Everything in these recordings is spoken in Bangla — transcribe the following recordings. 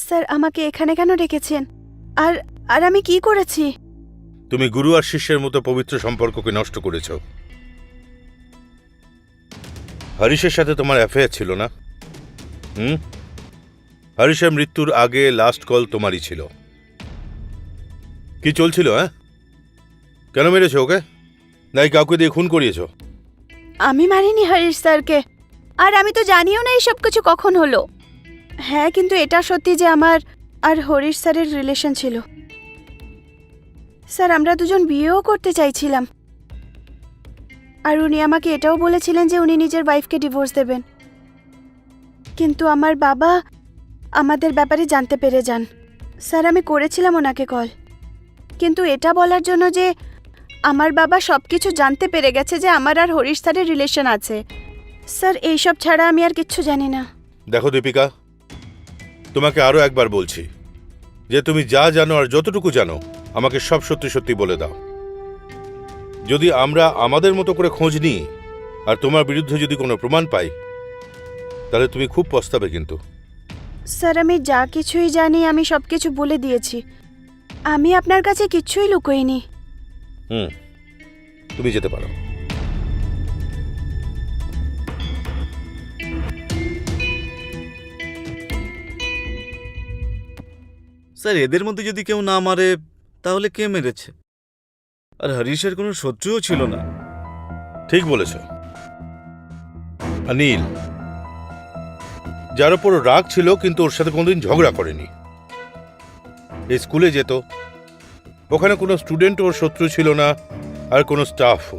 স্যার আমাকে এখানে কেন ডেকেছেন? আর আর আমি কি করেছি? তুমি গুরু আর শিষ্যের মতো পবিত্র সম্পর্ককে নষ্ট করেছ। হরিশের সাথে তোমার অ্যাফেয়ার ছিল না? হরিশের মৃত্যুর আগে লাস্ট কল তোমারই ছিল। কি চলছিল? কেন মেরেছো ওকে? নাই কাউকে দিয়ে খুন করিয়েছ? আমি মারিনি হরিশ স্যারকে, আর আমি তো জানিও না এইসব কিছু কখন হলো। হ্যাঁ, কিন্তু এটা সত্যি যে আমার আর হরিশ স্যারের রিলেশন ছিল। স্যার, আমরা দুজন বিয়েও করতে চাইছিলাম, আর উনি আমাকে এটাও বলেছিলেন যে উনি নিজের ওয়াইফকে ডিভোর্স দেবেন। কিন্তু আমার বাবা আমাদের ব্যাপারে জানতে পেরে যান। স্যার, আমি করেছিলাম ওনাকে কল, কিন্তু এটা বলার জন্য যে আমার বাবা সব কিছু জানতে পেরে গেছে যে আমার আর হরিশ স্যারের রিলেশন আছে। স্যার, এইসব ছাড়া আমি আর কিচ্ছু জানি না। দেখো দীপিকা, তোমাকে আরো একবার বলছি যে তুমি যা জানো আর যতটুকু জানো আমাকে সব সত্যি সত্যি বলে দাও। যদি আমরা আমাদের মতো করে খোঁজ নিই আর তোমার বিরুদ্ধে যদি কোনো প্রমাণ পাই, তাহলে তুমি খুব পস্তাবে কিন্তু। স্যার, আমি যা কিছুই জানি আমি সব কিছু বলে দিয়েছি। আমি আপনার কাছে কিচ্ছুই লুকোইনি। তুমি যেতে পারো। স্যার, এদের মধ্যে যদি কেউ না মারে তাহলে কে মেরেছে? আর হরিশের কোনো শত্রুও ছিল না। ঠিক বলেছ। অনিল, যার ওপর রাগ ছিল কিন্তু ওর সাথে কোনোদিন ঝগড়া করেনি। এই স্কুলে যেত, ওখানে কোনো স্টুডেন্ট ওর শত্রু ছিল না, আর কোনো স্টাফও।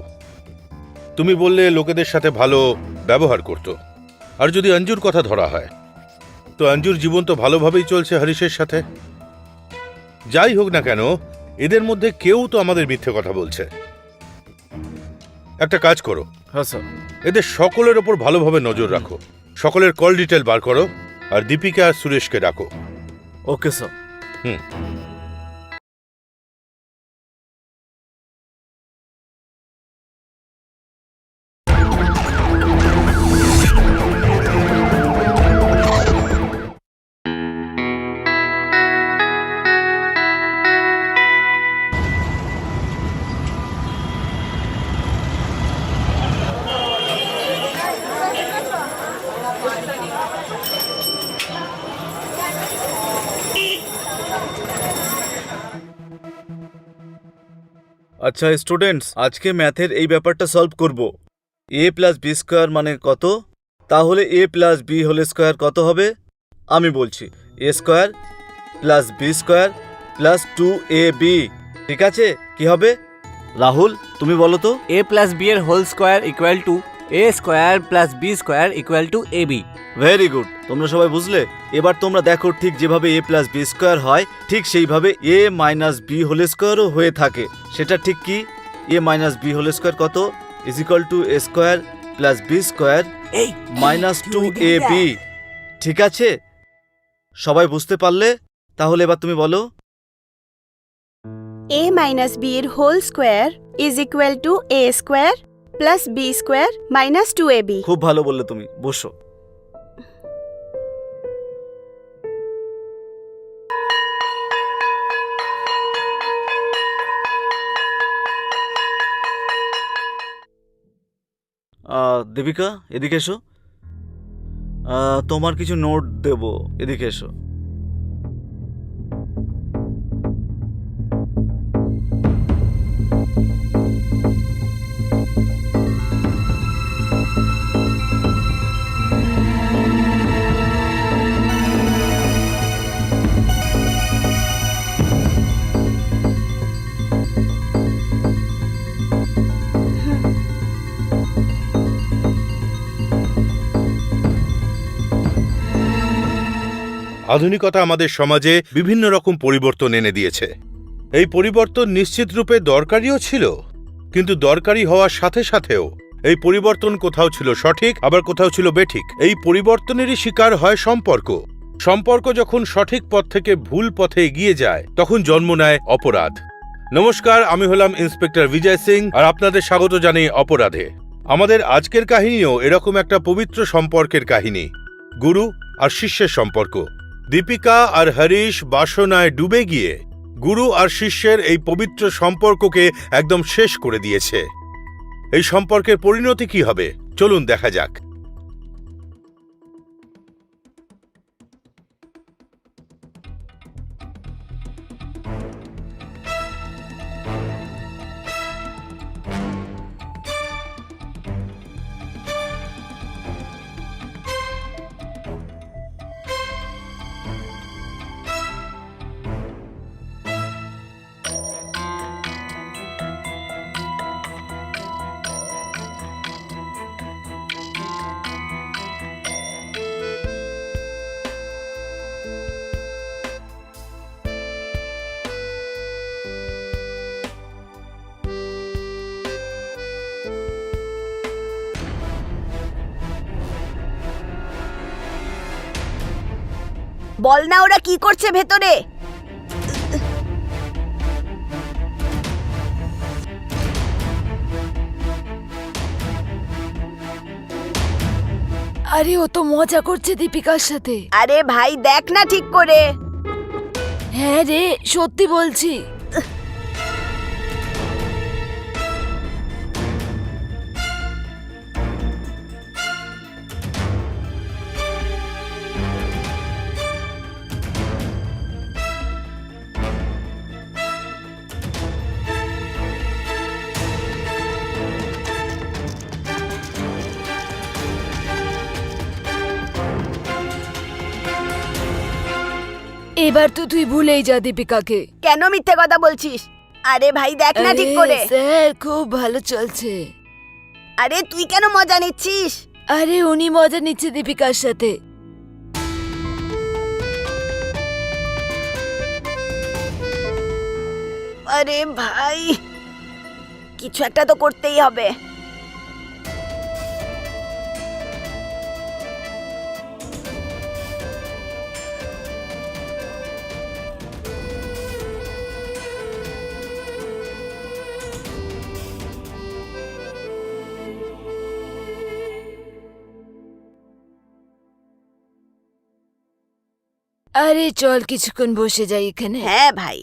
তুমি বললে লোকেদের সাথে ভালো ব্যবহার করত। আর যদি অঞ্জুর কথা ধরা হয়, তো অঞ্জুর জীবন তো ভালোভাবেই চলছে হরিশের সাথে। যাই হোক না কেন, এদের মধ্যে কেউ তো আমাদের মিথ্যে কথা বলছে। একটা কাজ করো, হ্যাঁ স্যার। এদের সকলের ওপর ভালোভাবে নজর রাখো। সকলের কল ডিটেল বার করো, আর দীপিকা আর সুরেশকে ডাকো। Okay sir. আচ্ছা স্টুডেন্টস, আজকে ম্যাথের এই ব্যাপারটা সলভ করব। a প্লাস বি স্কোয়ার মানে কত? তাহলে a plus b whole square কত হবে? আমি বলছি, a square plus B square plus 2ab। ঠিক আছে, কি হবে? রাহুল, তুমি বলো তো। a প্লাস বি এর whole square equal to a square plus B square equal to ab। Very good, তোমরা সবাই বুঝলে। এবার তোমরা দেখো, ঠিক যেভাবে a প্লাস বি স্কোয়ার হয়, ঠিক সেইভাবে a মাইনাস বি হোল স্কোয়ারও হয়ে থাকে। সেটা ঠিক কি? a minus B whole square কত? Is equal to a square plus B square minus 2ab। ঠিক আছে, সবাই বুঝতে পারলে? তাহলে এবার তুমি বলো। a মাইনাস বি এর whole square is equal to a square plus B square minus 2ab। খুব ভালো বললে তুমি, বসো। দেবিকা, এদিকে এসো। তোমার কিছু নোট দেব, এদিকে এসো। আধুনিকতা আমাদের সমাজে বিভিন্ন রকম পরিবর্তন এনে দিয়েছে। এই পরিবর্তন নিশ্চিত রূপে দরকারিও ছিল, কিন্তু দরকারি হওয়ার সাথে সাথেও এই পরিবর্তন কোথাও ছিল সঠিক, আবার কোথাও ছিল বেঠিক। এই পরিবর্তনেরই শিকার হয় সম্পর্ক। সম্পর্ক যখন সঠিক পথ থেকে ভুল পথে এগিয়ে যায়, তখন জন্ম নেয় অপরাধ। নমস্কার, আমি হলাম ইন্সপেক্টর বিজয় সিং, আর আপনাদের স্বাগত জানাই অপরাধে। আমাদের আজকের কাহিনীও এরকম একটা পবিত্র সম্পর্কের কাহিনী, গুরু আর শিষ্যের সম্পর্ক। দীপিকা আর হরিশ বাসনায় ডুবে গিয়ে গুরু আর শিষ্যের এই পবিত্র সম্পর্ককে একদম শেষ করে দিয়েছে। এই সম্পর্কের পরিণতি কি হবে চলুন দেখা যাক। বল না ওরা কি করছে ভেতরে? আরে ও তো মজা করছে দীপিকার সাথে। আরে ভাই দেখ না ঠিক করে। হ্যাঁ রে, সত্যি বলছি। এবার তো তুই ভুলেই যা দীপিকাকে। কেন মিথ্যে কথা বলছিস? আরে ভাই দেখ না ঠিক করে। স্যার খুব ভালো চলছে। আরে তুই কেন মজা নিচ্ছিস? আরে উনি মজা নিচ্ছে দীপিকার সাথে। আরে ভাই কিছু একটা তো করতেই হবে। আরে চল কিছুক্ষণ বসে যাই এখানে। হ্যাঁ ভাই।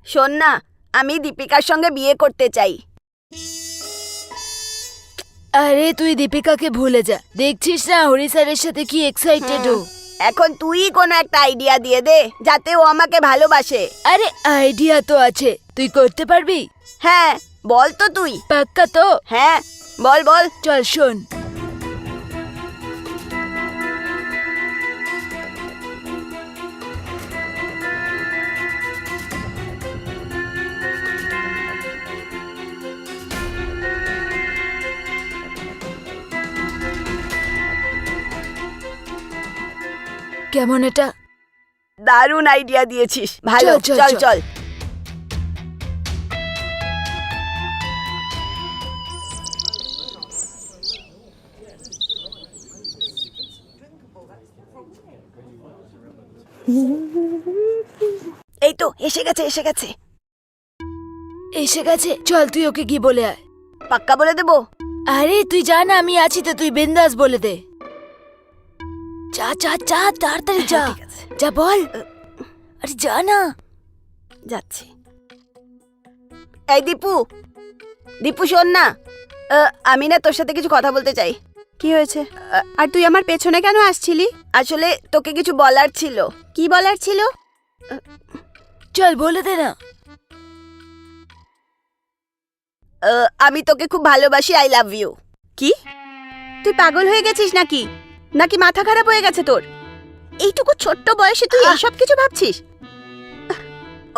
শোন না, আমি দীপিকার সঙ্গে বিয়ে করতে চাই। আরে তুই দীপিকাকে ভুলে যা। দেখছিস না হরি স্যারের সাথে কি এক্সাইটেড ও। এখন তুই কোনো একটা আইডিয়া দিয়ে দে যাতে ও আমাকে ভালোবাসে। আরে আইডিয়া তো আছে, তুই করতে পারবি? হ্যাঁ বল তো তুই। পাক্কা তো? হ্যাঁ বল বল। চল শোন। কেমন এটা? দারুণ আইডিয়া দিয়েছিস, ভালো। চল, চল, চল চল। চল। এই তো এসে গেছে এসে গেছে। এসে গেছে, চল তুই ওকে কি বলে আয়। পাক্কা বলে দেবো? আরে তুই যা না, আমি আছি তো, তুই বিন্দাস বলে দে। যা যা যা তাড়াতাড়ি যা। ঠিক আছে, যা বল। আরে যা না। যাচ্ছি। এই দীপু, দীপু শোন না, আমি না তোর সাথে কিছু কথা বলতে চাই। কি হয়েছে? আর তুই আমার পেছনে কেন আসছিলি? আসলে তোকে কিছু বলার ছিল। কি বলার ছিল? চল বলে দে না। আমি তোকে খুব ভালোবাসি, আই লাভ ইউ। কি? তুই পাগল হয়ে গেছিস নাকি? নাকি মাথা খারাপ হয়ে গেছে তোর? এইটুকু ছোট্ট বয়সে তুই এইসব কিছু ভাবছিস?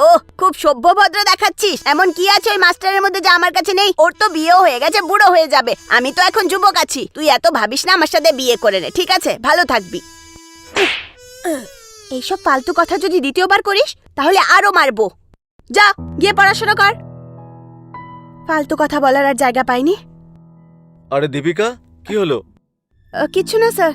ও খুব সভ্যভদ্র দেখাচ্ছিস। এমন কি আছে ওই মাস্টারের মধ্যে যা আমার কাছে নেই? ওর তো বিয়েও হয়ে গেছে, বুড়ো হয়ে যাবে। আমি তো এখন যুবক আছি। তুই এত ভাবিস না, আমার সাথে বিয়ে করে নে, ঠিক আছে? ভালো থাকবি। এইসব ফালতু কথা যদি দ্বিতীয়বার করিস তাহলে আরো মারবো। যা গিয়ে পড়াশোনা কর। ফালতু কথা বলার আর জায়গা পাইনি। আরে দীপিকা, কি হলো? কিছু না স্যার।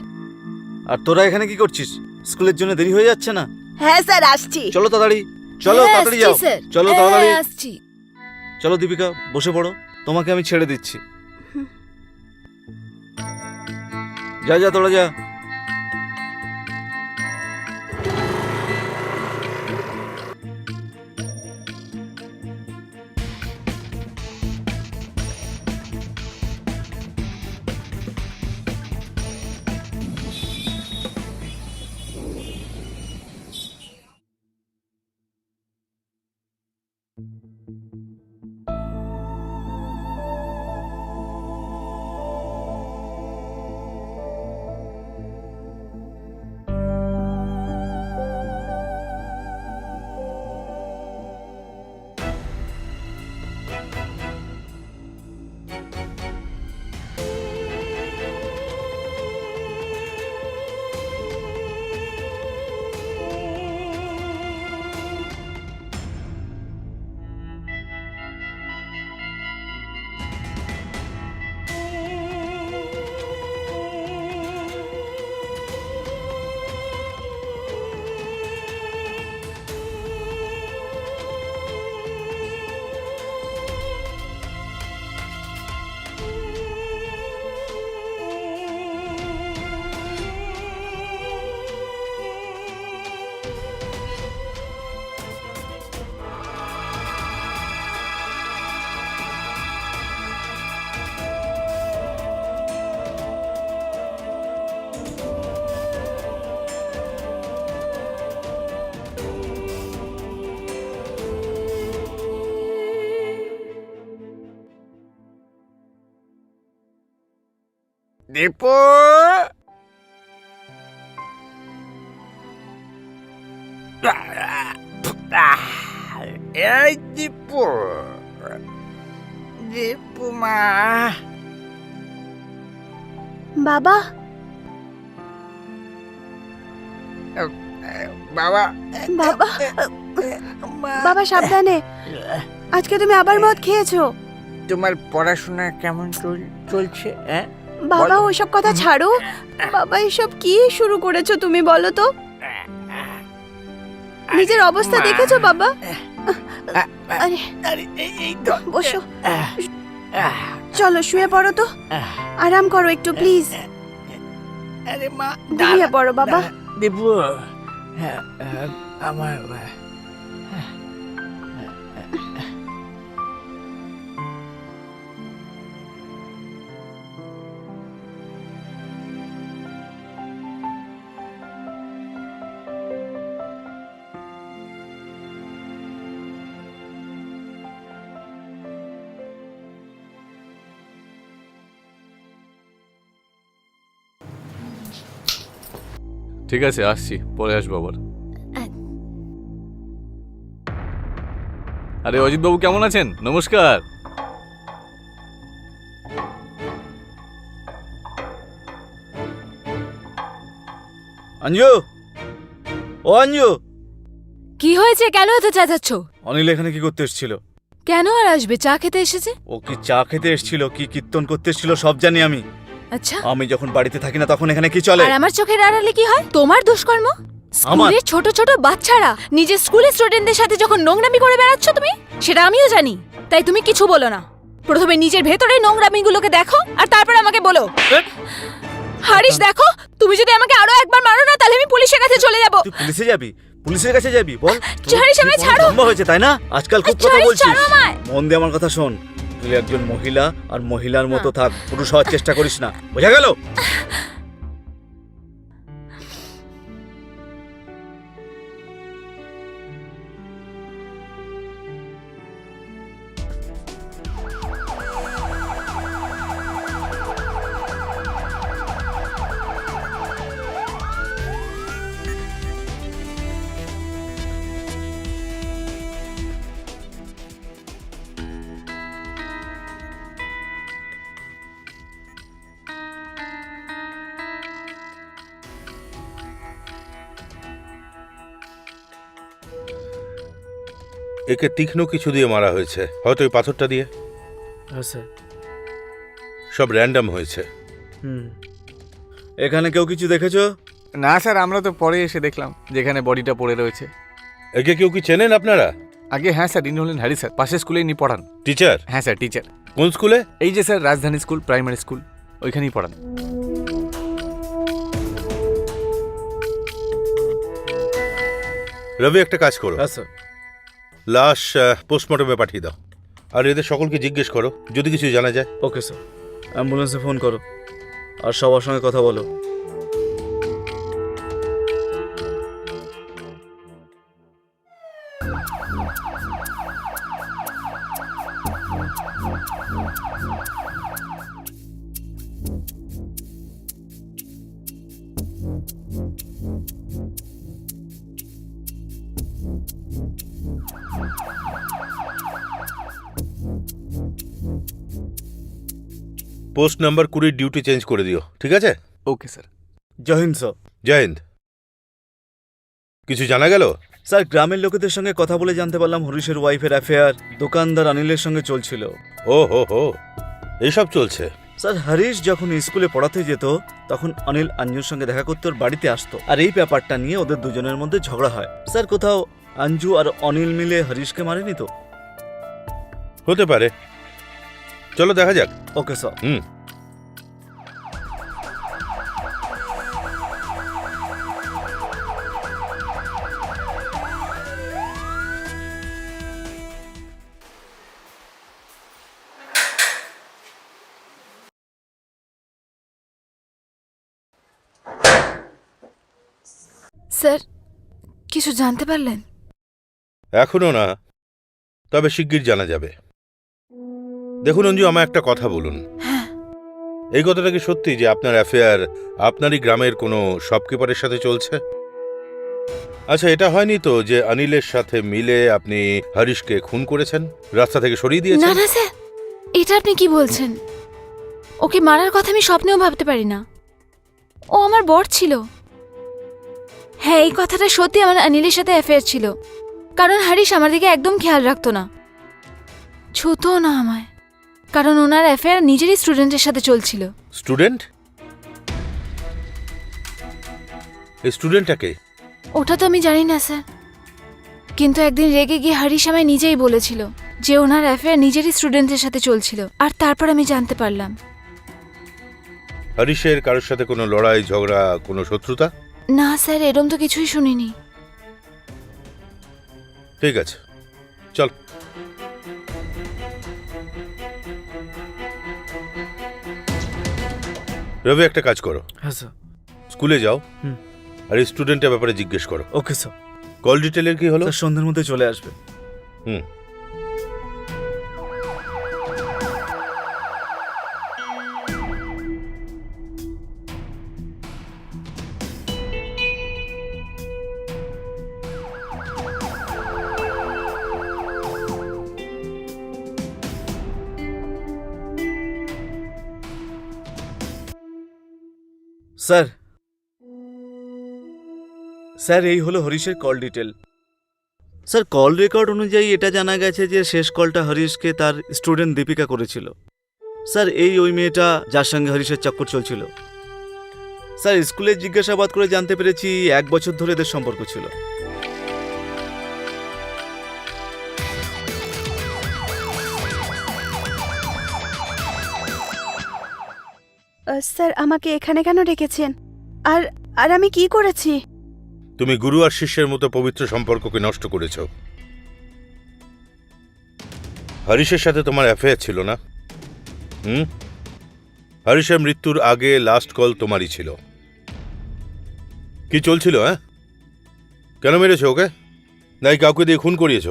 আর তোরা এখানে কি করছিস? স্কুলের জন্য দেরি হয়ে যাচ্ছে না? হ্যাঁ স্যার আসছি। চলো তাড়াতাড়ি, চলো হ্যাঁ, তাড়াতাড়ি আসছি, যাও। স্যার। চলো হ্যাঁ, তাড়াতাড়ি। আসছি। চলো দীপিকা, বসে পড়ো, তোমাকে আমি ছেড়ে দিচ্ছি। যা যা তোরা যা। দীপু, এই দীপু, দীপু মা। বাবা, বাবা, বাবা, বাবা সাবধানে। আজকে তুমি আবার মদ খেয়েছো। তোমার পড়াশোনা কেমন চলছে? হ্যাঁ বাবা ওইসব কথা ছাড়ো। বাবা এসব কি শুরু করেছো তুমি, বলো তো? নিজের অবস্থা দেখেছো বাবা? আরে আরে এই তো বসো, চলো শুয়ে পড়ো তো, আরাম করো একটু প্লিজ। আরে মা, ঘুমিয়ে পড়ো বাবা। দীপু, আমার ঠিক আছে, আসছি, পরে আসবো আবার। আরে অজিত বাবু কেমন আছেন? নমস্কার। অঞ্জু, ও অঞ্জু। কি হয়েছে? কেন এত চেঁচাচ্ছ? অনিল এখানে কি করতে এসেছিল? কেন আর আসবে? চা খেতে এসেছে। ও কি চা খেতে এসেছিল, কি কীর্তন করতে এসেছিল সব জানি আমি। আচ্ছা, আমি যখন বাড়িতে থাকি না তখন এখানে কি চলে? আর আমার চোখের আড়ালে কি হয়? তোমার দুষ্কর্ম। স্কুলে ছোট ছোট বাচ্চারা নিজের স্কুলের স্টুডেন্টদের সাথে যখন নোংরামি করে বেড়াচ্ছ তুমি, সেটা আমিও জানি। তাই তুমি কিছু বলো না। প্রথমে নিজের ভেতরে নোংরামিগুলোকে দেখো আর তারপর আমাকে বলো। হারিস, দেখো, তুমি যদি আমাকে আরো একবার মারো না তাহলে আমি পুলিশের কাছে চলে যাব। তুই পুলিশে যাবি? পুলিশের কাছে যাবি? বল। হারিস, আমায় ছাড়ো। সম্ভব হয়েছে তাই না? আজকাল খুব কথা হারিস, বলছিস। ছাড়ো আমায়। মন দিয়ে আমার কথা শোন। তুই একজন মহিলা, আর মহিলার মতো থাক, পুরুষ হওয়ার চেষ্টা করিস না, বোঝা গেল? একে তীক্ষ্ণ কিছু দিয়ে মারা হয়েছে, হয়তো ওই পাথরটা দিয়ে। হ্যাঁ স্যার। সব র্যান্ডম হয়েছে। এখানে কেউ কিছু দেখেছো? না স্যার, আমরা তো পরে এসে দেখলাম যেখানে বডিটা পড়ে রয়েছে। একে কেউ কি চেনেন আপনারা? আগে হ্যাঁ স্যার, ইনি হলেন হ্যারি স্যার, পাশের স্কুলে ইনি পড়ান। টিচার? হ্যাঁ স্যার, টিচার। কোন স্কুলে? এই যে স্যার, রাজধানী স্কুল, প্রাইমারি স্কুল, ওইখানেই পড়ান। রবি একটা কাজ করো, হ্যাঁ স্যার। লাশ পোস্টমর্টমে পাঠিয়ে দাও। আর এদের সকলকে জিজ্ঞেস করো যদি কিছু জানা যায়। Okay sir. অ্যাম্বুলেন্সে ফোন করো আর সবার সঙ্গে কথা বলো। পোস্ট নাম্বার 20 ডিউটি চেঞ্জ করে দিও, ঠিক আছে? Okay sir. জয় হিন্দ স্যার। জয় হিন্দ। কিছু জানা গেল? স্যার, গ্রামের লোকেদের সঙ্গে কথা বলে জানতে পারলাম হরিশের ওয়াইফের অ্যাফেয়ার দোকানদার অনিলের সঙ্গে চলছিল। ও হো হো, এইসব চলছে? স্যার, হরিশ যখন স্কুলে পড়াতে যেত তখন অনিল অঞ্জুর সঙ্গে দেখা করতে ওর বাড়িতে আসতো, আর এই ব্যাপারটা নিয়ে ওদের দুজনের মধ্যে ঝগড়া হয়। স্যার, কোথাও অঞ্জু আর অনিল মিলে হরিশকে মারেনি তো? হতে পারে, চলো দেখা যাক। Okay sir. হুম। স্যার, কিছু জানতে পারলেন? এখনো না, তবে শিগগির জানা যাবে। দেখুন অঞ্জু, আমায় একটা কথা বলুন। এই কথাটা কি সত্যি যে আপনার অ্যাফেয়ার আপনারই গ্রামের কোনো শপকিপারের সাথে চলছে? আচ্ছা, এটা হয়নি তো যে অনিলের সাথে মিলে আপনি হরিশকে খুন করেছেন, রাস্তা থেকে সরিয়ে না দিয়েছেন? না স্যার, এটা আপনি কি বলছেন? ওকে মারার কথা আমি স্বপ্নেও ভাবতে পারি না। ও আমার বর ছিল। হ্যাঁ, এই কথাটা সত্যি, আমার অনিলের সাথে অ্যাফেয়ার ছিল। কারণ হরিশ আমার দিকে একদম খেয়াল রাখতো না, ছুতো না আমায়, কারণ ওনার অ্যাফেয়ার নিজেরই স্টুডেন্টের সাথে চলছিল। স্টুডেন্ট? এই স্টুডেন্টটাকে? ওটা তো আমি জানি না স্যার, কিন্তু একদিন রেগে গিয়ে হরিশ আমায় নিজেই বলেছিল যে ওনার অ্যাফেয়ার নিজেরই স্টুডেন্টের সাথে চলছিল, আর তারপর আমি জানতে পারলাম। হরিশের কারোর সাথে কোনো লড়াই ঝগড়া, কোনো শত্রুতা? না স্যার, এরম তো কিছুই শুনিনি। ঠিক আছে, চল। রবি একটা কাজ করো, হ্যাঁ স্যার। স্কুলে যাও হুম। আর এই স্টুডেন্টের ব্যাপারে জিজ্ঞেস করো। Okay sir. কল ডিটেলের কি হলো? স্যার, সন্ধ্যের মধ্যে চলে আসবে। হুম। স্যার, স্যার এই হলো হরিশের call detail. Sir, call record অনুযায়ী এটা জানা গেছে যে শেষ কলটা হরিশকে তার স্টুডেন্ট দীপিকা করেছিল। স্যার, ওই মেয়েটা যার সঙ্গে হরিশের চক্কর চলছিল। স্যার, স্কুলে জিজ্ঞাসাবাদ করে জানতে পেরেছি 1 বছর ধরে এদের সম্পর্ক ছিল। স্যার, আমাকে এখানে কেন ডেকেছেন? আর আর আমি কি করেছি? তুমি গুরু আর শিষ্যের মতো পবিত্র সম্পর্ককে নষ্ট করেছ। হরিশের সাথে তোমার অ্যাফেয়ার ছিল না? হরিশের মৃত্যুর আগে লাস্ট কল তোমারই ছিল। কি চলছিল? হ্যাঁ, কেন মেরেছো ওকে? নাই কাউকে দিয়ে খুন করিয়েছ?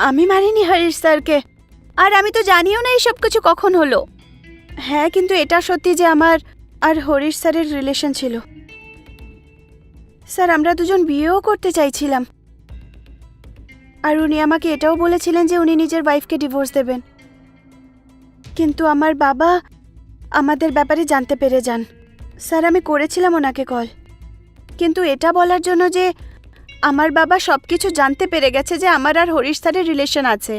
আমি মারিনি হরিশ স্যারকে, আর আমি তো জানিও না এইসব কিছু কখন হলো। হ্যাঁ, কিন্তু এটা সত্যি যে আমার আর হরিশ স্যারের রিলেশন ছিল। স্যার, আমরা দুজন বিয়েও করতে চাইছিলাম, আর উনি আমাকে এটাও বলেছিলেন যে উনি নিজের ওয়াইফকে ডিভোর্স দেবেন। কিন্তু আমার বাবা আমাদের ব্যাপারে জানতে পেরে যান। স্যার, আমি করেছিলাম ওনাকে কল, কিন্তু এটা বলার জন্য যে আমার বাবা সব কিছু জানতে পেরে গেছে যে আমার আর হরিশ স্যারের রিলেশন আছে।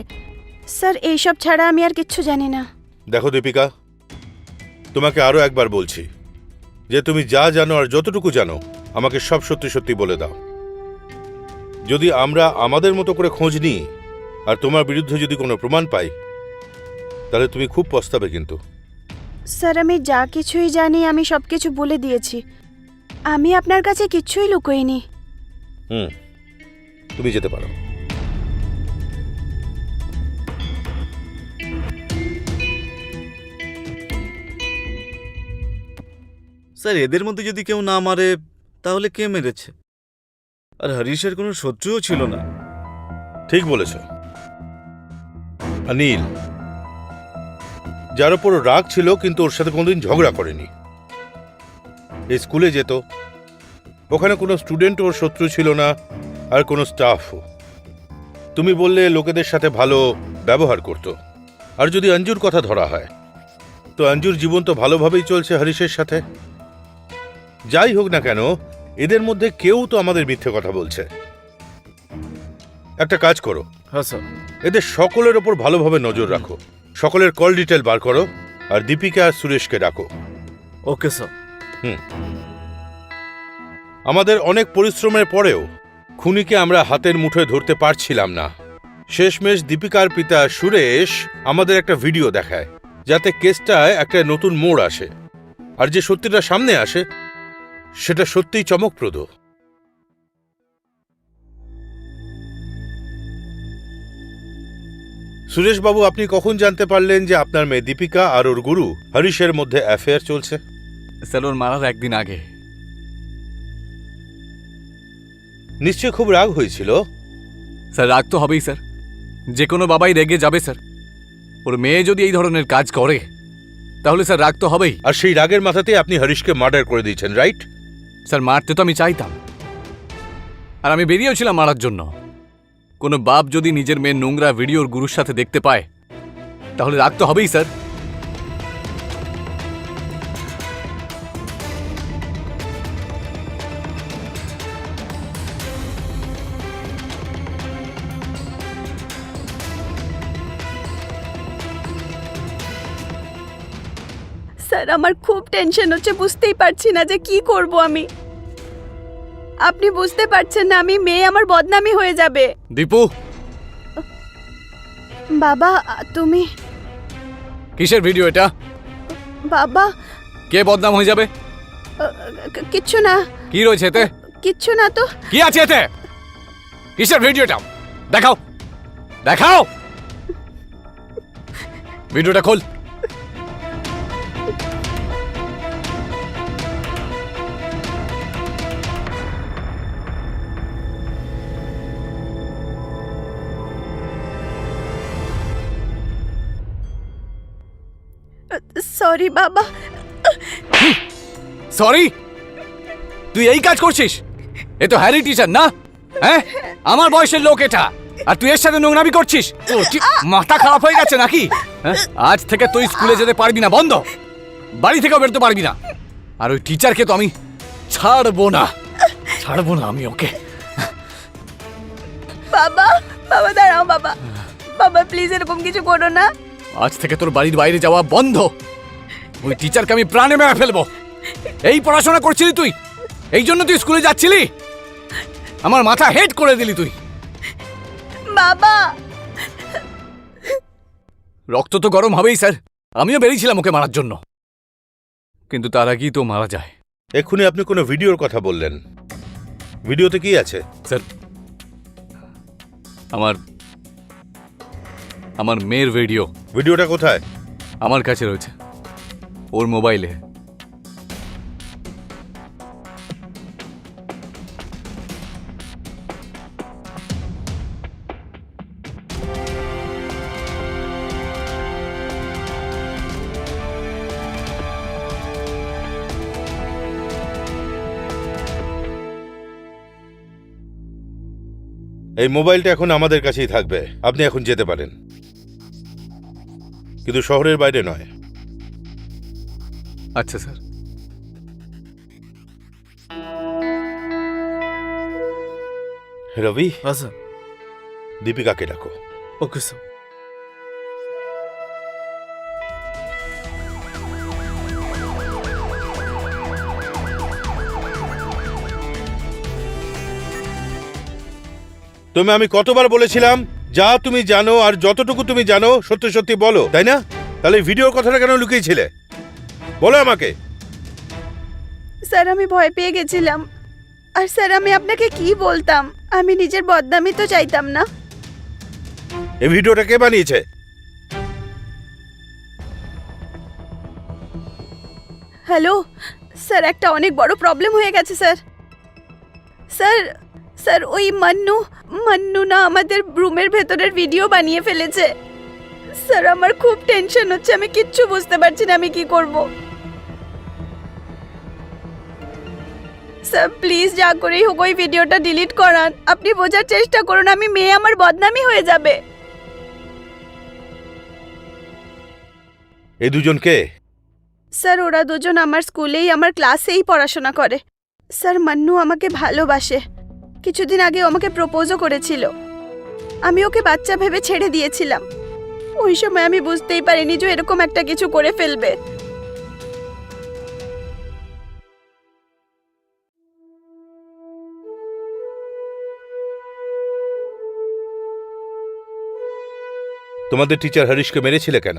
স্যার, এইসব ছাড়া আমি আর কিচ্ছু জানি না। দেখো দীপিকা, তোমাকে আরো একবার বলছি যে তুমি যা জানো আর যতটুকু জানো আমাকে সব সত্যি সত্যি বলে দাও। যদি আমরা আমাদের মতো করে খোঁজ নিই আর তোমার বিরুদ্ধে যদি কোনো প্রমাণ পাই, তাহলে তুমি খুব পস্তাবে কিন্তু। স্যার, আমি যা কিছুই জানি আমি সব কিছু বলে দিয়েছি। আমি আপনার কাছে কিচ্ছুই লুকোইনি। তুমি যেতে পারো। স্যার এদের মধ্যে যদি কেউ না মারে তাহলে কে মেরেছে? আর হরিশের কোনো শত্রুও ছিল না। ঠিক বলেছ। অনিল, যার উপর রাগ ছিল কিন্তু ওর সাথে কোনোদিন ঝগড়া করেনি। এই স্কুলে যেত, ওখানে কোনো স্টুডেন্ট ওর শত্রু ছিল না, আর কোনো স্টাফও। তুমি বললে লোকেদের সাথে ভালো ব্যবহার করত। আর যদি অঞ্জুর কথা ধরা হয়, তো অঞ্জুর জীবন তো ভালোভাবেই চলছে হরিশের সাথে। যাই হোক না কেন, এদের মধ্যে কেউ তো আমাদের মিথ্যে কথা বলছে। একটা কাজ করো, হ্যাঁ স্যার। এদের সকলের ওপর ভালোভাবে নজর রাখো। সকলের কল ডিটেল বার করো, আর দীপিকা আর সুরেশকে ডাকো। Okay sir. আমাদের অনেক পরিশ্রমের পরেও খুনিকে আমরা হাতের মুঠোয় ধরতে পারছিলাম না। শেষমেশ দীপিকার পিতা সুরেশ আমাদের একটা ভিডিও দেখায়, যাতে কেসটায় একটা নতুন মোড় আসে। আর যে সত্যিটা সামনে আসে সেটা সত্যিই চমকপ্রদ। সুরেশবাবু, আপনি কখন জানতে পারলেন যে আপনার মেয়ে দীপিকা আর ওর গুরু হরিশের মধ্যে অ্যাফেয়ার চলছে? স্যার ওর মারার একদিন আগে। নিশ্চয় খুব রাগ হয়েছিল। স্যার রাগ তো হবেই স্যার, যে কোনো বাবাই রেগে যাবে স্যার। ওর মেয়ে যদি এই ধরনের কাজ করে তাহলে স্যার রাগ তো হবেই। আর সেই রাগের মাথাতেই আপনি হরিশকে মার্ডার করে দিয়েছেন, রাইট? স্যার মারতে তো আমি চাইতাম, আর আমি বেরিয়েও ছিলাম মারার জন্য। কোনো বাপ যদি নিজের মেয়ের নোংরা ভিডিওর গুরুর সাথে দেখতে পায় তাহলে রাগ তো হবেই স্যার। স্যার আমার খুব টেনশন হচ্ছে, বুঝতেই পারছি না যে কি করব আমি। আপনি বুঝতে পারছেন না, আমি মেয়ে, আমার বদনামি হয়ে যাবে। দীপু, বাবা তুমি। কিসের ভিডিও এটা? বাবা কে বদনাম হয়ে যাবে? কিচ্ছু না। কি রয়েছে এতে? কিচ্ছু না তো। কি আছে এতে? কিসের ভিডিওটা? দেখাও, দেখাও ভিডিওটা। খোল। সরি বাবা। সরি? তুই এই কাজ করছিস? এ তো হ্যারি টিচার না? হ্যাঁ, আমার বয়সের লোক এটা, আর তুই এর সাথে নোংরামি করছিস? তোর কি মাথা খারাপ হয়ে গেছে নাকি? হ্যাঁ? আজ থেকে তুই স্কুলে যেতে পারবি না, বন্ধ। বাড়ি থেকেও বেরোতে পারবি না। আর ওই টিচারকে তো আমি ছাড়বো না, ছাড়বো না আমি ওকে। বাবা বাবা দাঁড়াও বাবা। বাবা প্লিজ এরকম কিছু করো না। আজ থেকে তোর বাড়ির বাইরে যাওয়া বন্ধ। ওই টিচারকে আমি প্রাণে মেরে ফেলবো। এই পড়াশোনা করছিলি তুই? এই জন্য তুই স্কুলে যাচ্ছিলি? আমার মাথা হেড করে দিলি তুই। বাবা রক্ত তো গরম হবেই স্যার। আমিও বেরিয়েছিলাম ওকে মারার জন্য, কিন্তু তার আগেই তো মারা যায়। এক্ষুনি আপনি কোনো ভিডিওর কথা বললেন। ভিডিওতে কি আছে? স্যার আমার মেয়ের ভিডিও। ভিডিওটা কোথায়? আমার কাছে রয়েছে, ওর মোবাইলে। এই মোবাইলটা এখন আমাদের কাছেই থাকবে। আপনি এখন যেতে পারেন, কিন্তু শহরের বাইরে নয়। আচ্ছা স্যার। রবি, হ্যাঁ স্যার। দীপিকাকে ডাকো। Okay sir. তুমি আমি কতবার বলেছিলাম যা তুমি জানো আর যতটুকু তুমি জানো সত্যি সত্যি বলো, তাই না? তাহলে ভিডিওর কথাটা কেন লুকিয়েছিলে? বলো আমাকে। স্যার আমি ভয় পেয়ে গেছিলাম। আর স্যার আমি আপনাকে কি বলতাম, আমি নিজের বদনামই তো চাইতাম না। এই ভিডিওটা কে বানিয়েছে? হ্যালো স্যার, একটা অনেক বড় প্রবলেম হয়ে গেছে স্যার। স্যার স্যার ওই মান্নু না আমাদের রুমের ভেতরের ভিডিও বানিয়ে ফেলেছে। স্যার আমার খুব টেনশন হচ্ছে, আমি কিচ্ছু বুঝতে পারছি না আমি কি করব। স্যার প্লিজ যা করেই হোক ওই ভিডিওটা ডিলিট করান। আপনি বোঝার চেষ্টা করুন, আমি মেয়ে আমার বদনামি হয়ে যাবে। এই দুজন কে? স্যার ওরা দুজন আমার স্কুলেই আমার ক্লাসেই পড়াশোনা করে। স্যার মান্নু আমাকে ভালোবাসে, কিছুদিন আগে আমাকে প্রপোজও করেছিল। আমি ওকে বাচ্চা ভেবে ছেড়ে দিয়েছিলাম। ওই সময় আমি বুঝতেই পারিনি যে এরকম একটা কিছু করে ফেলবে। তোমাদের টিচার হরিশকে মেরেছিলে কেন?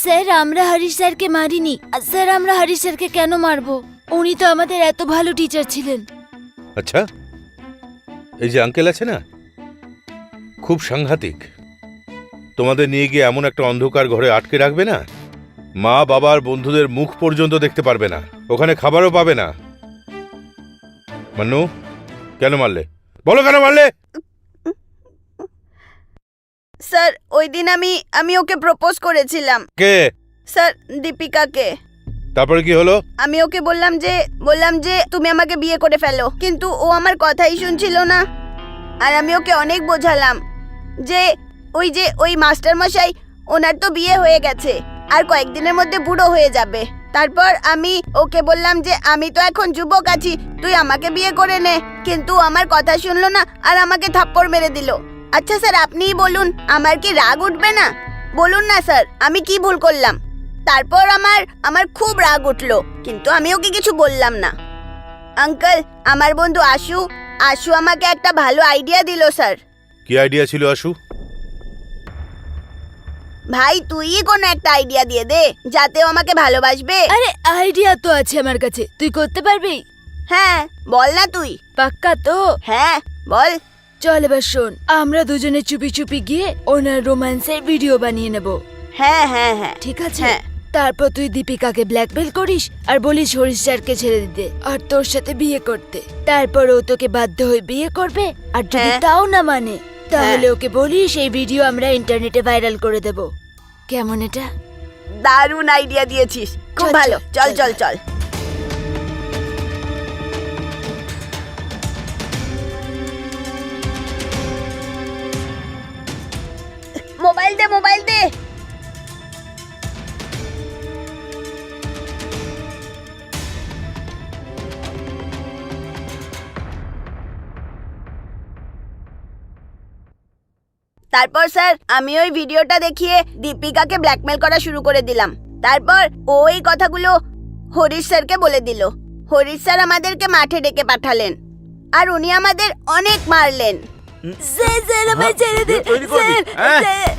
স্যার আমরা হরিশ স্যারকে মারিনি। স্যার আমরা হরিশ স্যারকে কেন মারবো? উনি তো আমাদের এত ভালো টিচার ছিলেন। আচ্ছা, এই যে আঙ্কেল আছে না, খুব সাংঘাতিক। তোমাদের নিয়ে গিয়ে এমন একটা অন্ধকার ঘরে আটকে রাখবে না, মা বাবা আর বন্ধুদের মুখ পর্যন্ত দেখতে পারবে না, ওখানে খাবারও পাবে না। মান্নু, কেন মারলে? বলো কেন মারলে? স্যার ওই দিন আমি ওকে প্রপোজ করেছিলাম। কে? স্যার দীপিকাকে। তারপরে কি হলো? আমি ওকে বললাম যে তুমি আমাকে বিয়ে করে ফেলো, কিন্তু ও আমার কথাই শুনছিল না। আর আমি ওকে অনেক বোঝালাম যে ওই মাস্টার মশাই ওনার তো বিয়ে হয়ে গেছে, আর কয়েকদিনের মধ্যে বুড়ো হয়ে যাবে। তারপর আমি ওকে বললাম যে আমি তো এখন যুবক আছি, তুই আমাকে বিয়ে করে নে, কিন্তু ও আমার কথা শুনলো না আর আমাকে থাপ্পড় মেরে দিল। আচ্ছা স্যার আপনিই বলুন, আমার কি রাগ উঠবে না? বলুন না স্যার, আমি কি ভুল করলাম? তারপর আমার খুব রাগ উঠলো, কিন্তু আমি ওকে কিছু বললাম না। আঙ্কেল, আমার বন্ধু আশু আমাকে একটা ভালো আইডিয়া দিল স্যার। কি আইডিয়া ছিল আশু? ভাই তুইই কোনো একটা আইডিয়া দিয়ে দে, যাতে ও আমাকে ভালোবাসবে। আরে আইডিয়া তো আছে আমার কাছে, তুই করতে পারবি? হ্যাঁ বল না তুই। পাক্কা তো? হ্যাঁ বল। চল এবার শোন, আমরা দুজনে চুপি চুপি গিয়ে ওনার রোম্যান্সের ভিডিও বানিয়ে নেব। হ্যাঁ হ্যাঁ হ্যাঁ ঠিক আছে? হ্যাঁ। তারপর তুই দীপিকাকে ব্ল্যাকমেল করিস আর বলিস হরিশ স্যারকে ছেড়ে দিতে আর তোর সাথে বিয়ে করতে। তারপর ও তোকে বাধ্য হয়ে বিয়ে করবে, আর যদি হ্যাঁ। তাও না মানে তাহলে ওকে বলিস এই ভিডিও আমরা ইন্টারনেটে ভাইরাল করে দেব। কেমন এটা? দারুণ আইডিয়া দিয়েছিস, খুব চল, ভালো। চল, চল চল। চল চল। মোবাইল দে। তারপর স্যার আমি ওই ভিডিওটা দেখিয়ে দীপিকাকে ব্ল্যাকমেল করা শুরু করে দিলাম। তারপর ওই কথাগুলো হরিশ স্যারকে বলে দিল। হরিশ স্যার আমাদেরকে মাঠে ডেকে পাঠালেন, আর উনি আমাদের অনেক মারলেন। স্যার আমার ছেড়ে দিন। তৈরি করবি?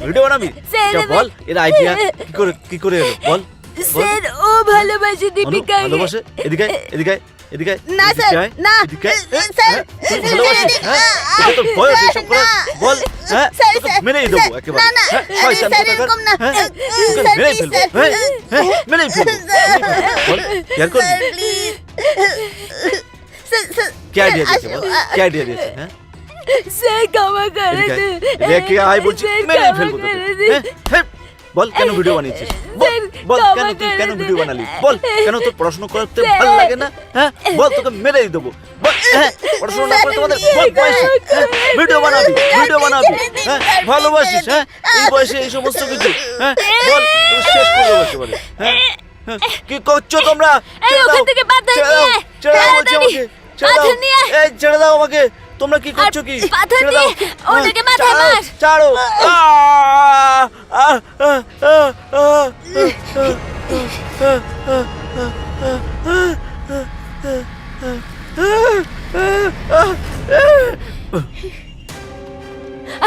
ভিডিও বানাবি? যা বল, এর আইডিয়া কি করে এলো বল। স্যার ও ভালোবাসে দীপিকাকে। ভালোবাসে? এদিকে এদিকে। না স্যার, না স্যার, তোর বয়স এসব করা? বল। হ্যাঁ, তোকে মেরেই দেবো একেবারে। না, না, শয়তান স্যার, কোথাকার। এরকম না। হ্যাঁ, তোকে স্যার, মেরেই please, ফেলবো। স্যার। মেরেই ফেলবো। বল, কেয়ার করবি? কি আইডিয়া দিয়েছে বল? কি আইডিয়া দিয়েছে? হ্যাঁ, স্যার ক্ষমা করে এদিকে দিন। রেখে আয় বলছি, স্যার, মেরেই ক্ষমা ফেলবো করে তোকে। দিন। হ্যাঁ, বল কেন ভিডিও বানিয়েছিস? বল, বল ক্ষমা কেন তুই করে কেন দিন। ভিডিও বানালি? বল কেন তোর পড়াশোনা করতে স্যার। ভালো লাগে না? হ্যাঁ, বল তোকে মেরেই দেবো। বল, হ্যাঁ, পড়াশোনা না করে তোমাদের বল বয়সে ভিডিও বানাবি। হ্যাঁ, ভালোবাসিস? হ্যাঁ, এই বয়সে এই সমস্ত কিছু? হ্যাঁ, বল, তোকে শেষ করে দেবো একেবারে। হ্যাঁ, হ্যাঁ, কি করছো তোমরা? এই ওখান থেকে পাথর নিয়ে আয়। ছেড়ে দাও বলছি তাড়াতাড়ি। আমাকে। ছেড়ে দাও। পাথর নিয়ে আয়। এই ছেড়ে দাও আমাকে। তোমরা কি করছো কি? পাথর ছেড়ে নিয়ে দাও। ওনাকে মাথায় ছাড়ো, মার। ছাড়ো।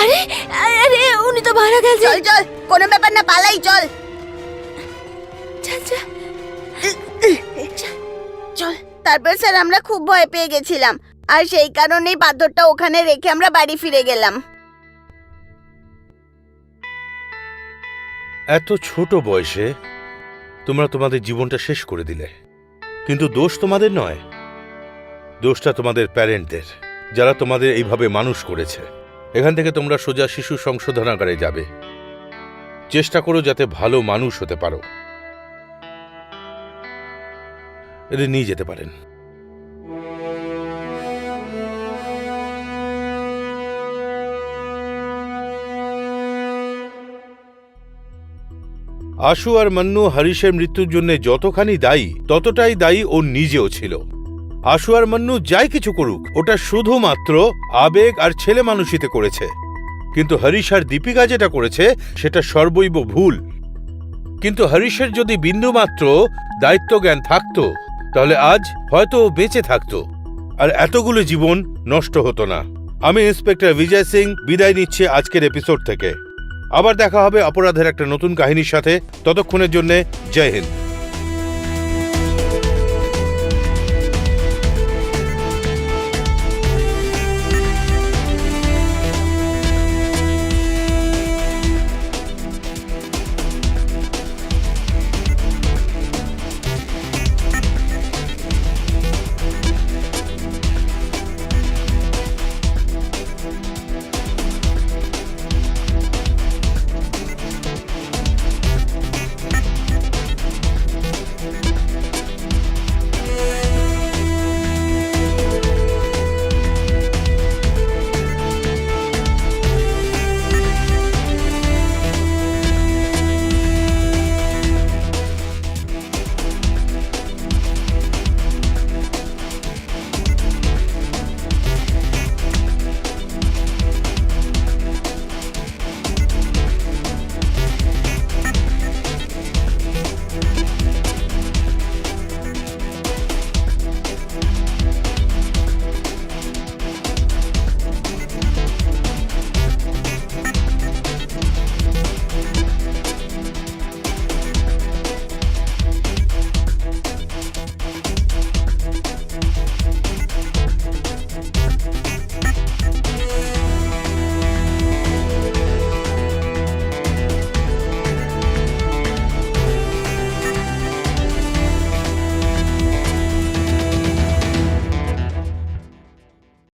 আরে আরে উনি তো মারা গেছেন। চল চল, কোনো ব্যাপার না, পালাই চল। চল চল চল। তারপর স্যার আমরা খুব ভয় পেয়ে গেছিলাম, আর সেই কারণেই পাথরটা ওখানে রেখে আমরা বাড়ি ফিরে গেলাম। এত ছোট বয়সে তোমরা তোমাদের জীবনটা শেষ করে দিলে, কিন্তু দোষ তোমাদের নয়, দোষটা তোমাদের প্যারেন্টদের, যারা তোমাদের এইভাবে মানুষ করেছে। এখান থেকে তোমরা সোজা শিশু সংশোধনাগারে যাবে। চেষ্টা করো যাতে ভালো মানুষ হতে পারো। এদের নিয়ে যেতে পারেন। আশু আর মান্নু হরিশের মৃত্যুর জন্য যতখানি দায়ী, ততটাই দায়ী ও নিজেও ছিল। আশু আর মান্নু যাই কিছু করুক, ওটা শুধুমাত্র আবেগ আর ছেলে মানুষিতে করেছে, কিন্তু হরিশ আর দীপিকা যেটা করেছে সেটা সর্বৈব ভুল। কিন্তু হরিশের যদি বিন্দুমাত্র দায়িত্বজ্ঞান থাকতো, তাহলে আজ হয়তো ও বেঁচে থাকতো, আর এতগুলো জীবন নষ্ট হতো না। আমি ইন্সপেক্টর বিজয় সিং বিদায় নিচ্ছি আজকের এপিসোড থেকে। আবার দেখা হবে অপরাধের একটা নতুন কাহিনীর সাথে। ততক্ষণের জন্য জয় হিন্দ।